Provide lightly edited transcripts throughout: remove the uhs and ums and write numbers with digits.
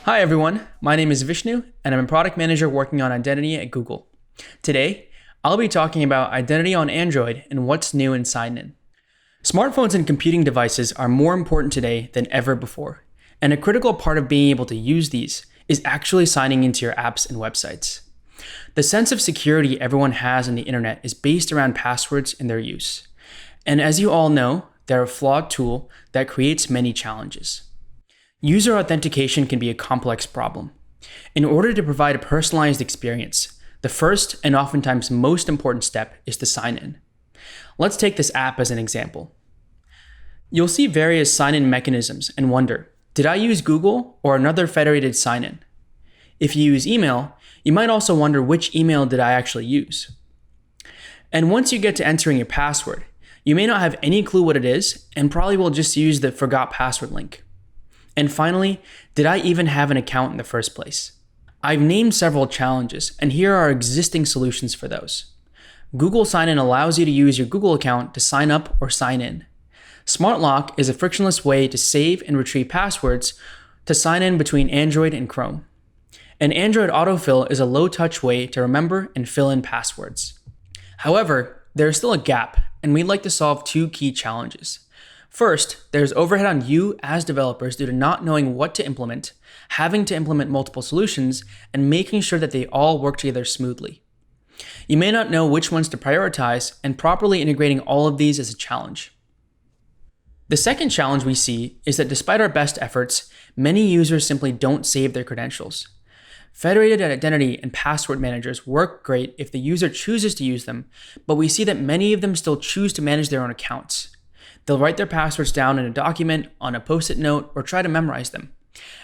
Hi everyone, my name is Vishnu and I'm a product manager working on identity at Google. Today, I'll be talking about identity on Android and what's new in sign-in. Smartphones and computing devices are more important today than ever before, and a critical part of being able to use these is actually signing into your apps and websites. The sense of security everyone has on the internet is based around passwords and their use. And as you all know, they're a flawed tool that creates many challenges. User authentication can be a complex problem. In order to provide a personalized experience, the first and oftentimes most important step is to sign in. Let's take this app as an example. You'll see various sign-in mechanisms and wonder, did I use Google or another federated sign-in? If you use email, you might also wonder which email did I actually use. And once you get to entering your password, you may not have any clue what it is and probably will just use the forgot password link. And finally, did I even have an account in the first place? I've named several challenges, and here are existing solutions for those. Google Sign-In allows you to use your Google account to sign up or sign in. Smart Lock is a frictionless way to save and retrieve passwords to sign in between Android and Chrome. And Android Autofill is a low-touch way to remember and fill in passwords. However, there is still a gap, and we'd like to solve two key challenges. First, there's overhead on you as developers due to not knowing what to implement, having to implement multiple solutions, and making sure that they all work together smoothly. You may not know which ones to prioritize, and properly integrating all of these is a challenge. The second challenge we see is that despite our best efforts, many users simply don't save their credentials. Federated identity and password managers work great if the user chooses to use them, but we see that many of them still choose to manage their own accounts. They'll write their passwords down in a document, on a post-it note, or try to memorize them.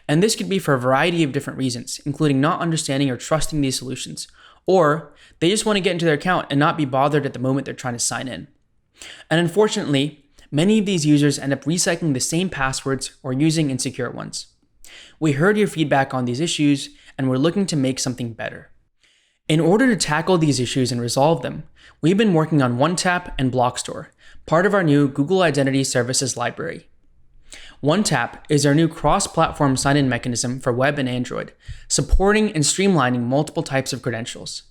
And this could be for a variety of different reasons, including not understanding or trusting these solutions, or they just want to get into their account and not be bothered at the moment they're trying to sign in. And unfortunately, many of these users end up recycling the same passwords or using insecure ones. We heard your feedback on these issues, and we're looking to make something better. In order to tackle these issues and resolve them, we've been working on OneTap and Blockstore, part of our new Google Identity Services library. OneTap is our new cross-platform sign-in mechanism for web and Android, supporting and streamlining multiple types of credentials.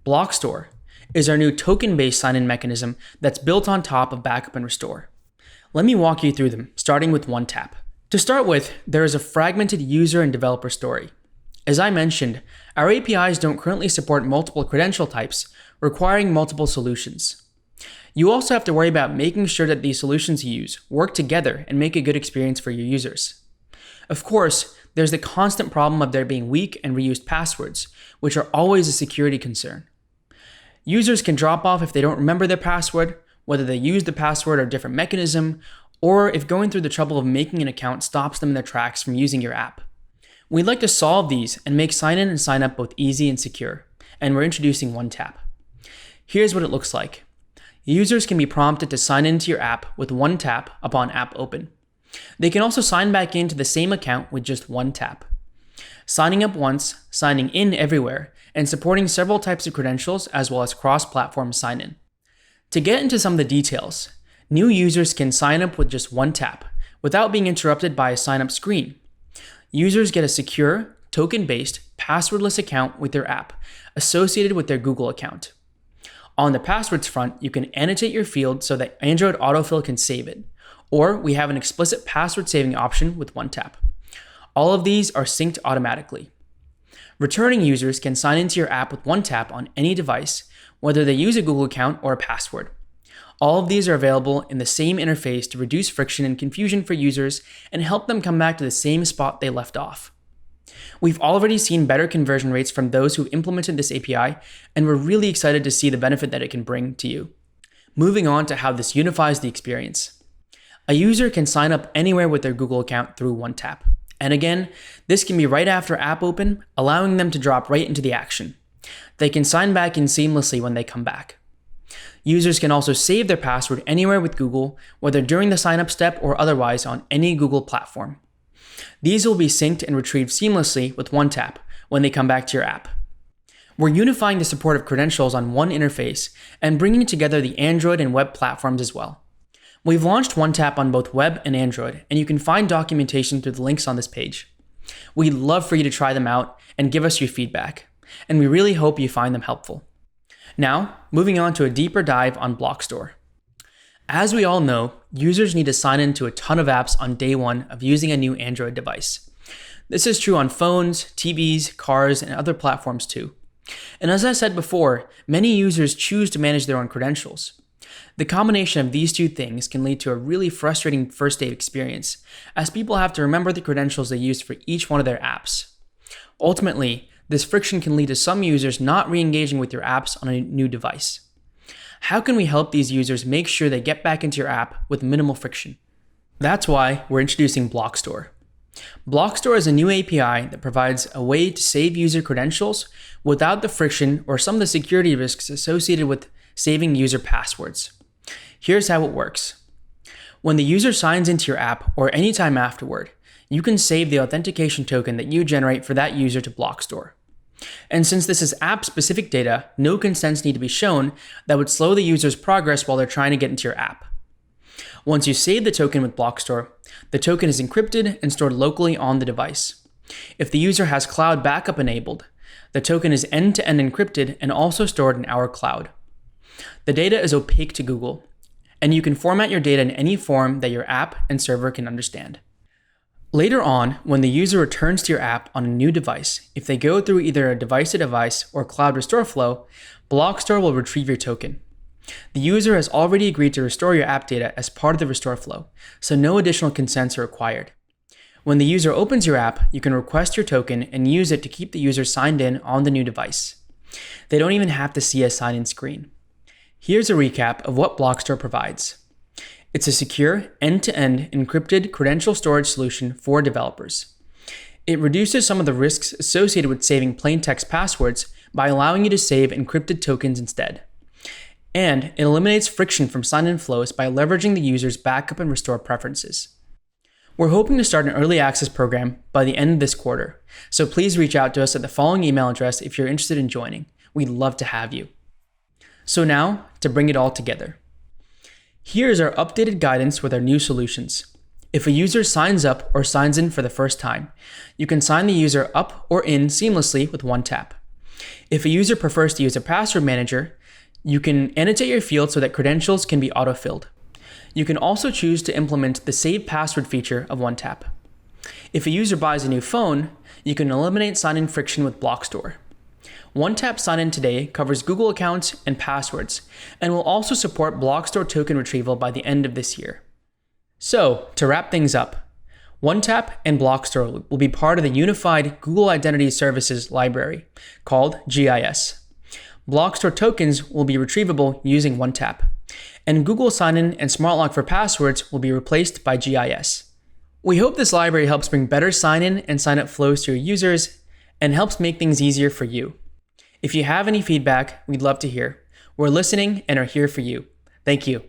Blockstore is our new token-based sign-in mechanism that's built on top of backup and restore. Let me walk you through them, starting with OneTap. To start with, there is a fragmented user and developer story. As I mentioned, our APIs don't currently support multiple credential types, requiring multiple solutions. You also have to worry about making sure that these solutions you use work together and make a good experience for your users. Of course, there's the constant problem of there being weak and reused passwords, which are always a security concern. Users can drop off if they don't remember their password, whether they use the password or a different mechanism, or if going through the trouble of making an account stops them in their tracks from using your app. We'd like to solve these and make sign-in and sign-up both easy and secure, and we're introducing OneTap. Here's what it looks like. Users can be prompted to sign into your app with one tap upon app open. They can also sign back into the same account with just one tap. Signing up once, signing in everywhere, and supporting several types of credentials as well as cross-platform sign-in. To get into some of the details, new users can sign up with just one tap without being interrupted by a sign-up screen. Users get a secure, token-based, passwordless account with their app associated with their Google account. On the passwords front, you can annotate your field so that Android Autofill can save it, or we have an explicit password saving option with OneTap. All of these are synced automatically. Returning users can sign into your app with OneTap on any device, whether they use a Google account or a password. All of these are available in the same interface to reduce friction and confusion for users and help them come back to the same spot they left off. We've already seen better conversion rates from those who implemented this API, and we're really excited to see the benefit that it can bring to you. Moving on to how this unifies the experience. A user can sign up anywhere with their Google account through OneTap. And again, this can be right after app open, allowing them to drop right into the action. They can sign back in seamlessly when they come back. Users can also save their password anywhere with Google, whether during the sign-up step or otherwise on any Google platform. These will be synced and retrieved seamlessly with OneTap when they come back to your app. We're unifying the support of credentials on one interface and bringing together the Android and web platforms as well. We've launched OneTap on both web and Android, and you can find documentation through the links on this page. We'd love for you to try them out and give us your feedback, and we really hope you find them helpful. Now, moving on to a deeper dive on Blockstore. As we all know, users need to sign into a ton of apps on day one of using a new Android device. This is true on phones, TVs, cars, and other platforms too. And as I said before, many users choose to manage their own credentials. The combination of these two things can lead to a really frustrating first day experience, as people have to remember the credentials they used for each one of their apps. Ultimately, this friction can lead to some users not re-engaging with your apps on a new device. How can we help these users make sure they get back into your app with minimal friction? That's why we're introducing Blockstore. Blockstore is a new API that provides a way to save user credentials without the friction or some of the security risks associated with saving user passwords. Here's how it works. When the user signs into your app or anytime afterward, you can save the authentication token that you generate for that user to Blockstore. And since this is app-specific data, no consents need to be shown that would slow the user's progress while they're trying to get into your app. Once you save the token with Blockstore, the token is encrypted and stored locally on the device. If the user has cloud backup enabled, the token is end-to-end encrypted and also stored in our cloud. The data is opaque to Google, and you can format your data in any form that your app and server can understand. Later on, when the user returns to your app on a new device, if they go through either a device-to-device or cloud restore flow, Blockstore will retrieve your token. The user has already agreed to restore your app data as part of the restore flow, so no additional consents are required. When the user opens your app, you can request your token and use it to keep the user signed in on the new device. They don't even have to see a sign-in screen. Here's a recap of what Blockstore provides. It's a secure, end-to-end encrypted credential storage solution for developers. It reduces some of the risks associated with saving plain text passwords by allowing you to save encrypted tokens instead. And it eliminates friction from sign-in flows by leveraging the user's backup and restore preferences. We're hoping to start an early access program by the end of this quarter, so please reach out to us at the following email address if you're interested in joining. We'd love to have you. So now, to bring it all together. Here is our updated guidance with our new solutions. If a user signs up or signs in for the first time, you can sign the user up or in seamlessly with one tap. If a user prefers to use a password manager, you can annotate your field so that credentials can be autofilled. You can also choose to implement the Save Password feature of one tap. If a user buys a new phone, you can eliminate sign-in friction with Blockstore. One Tap Sign-In today covers Google accounts and passwords, and will also support Blockstore token retrieval by the end of this year. So, to wrap things up, OneTap and Blockstore will be part of the unified Google Identity Services library, called GIS. Blockstore tokens will be retrievable using OneTap, and Google Sign-In and Smart Lock for passwords will be replaced by GIS. We hope this library helps bring better sign-in and sign-up flows to your users, and helps make things easier for you. If you have any feedback, we'd love to hear. We're listening and are here for you. Thank you.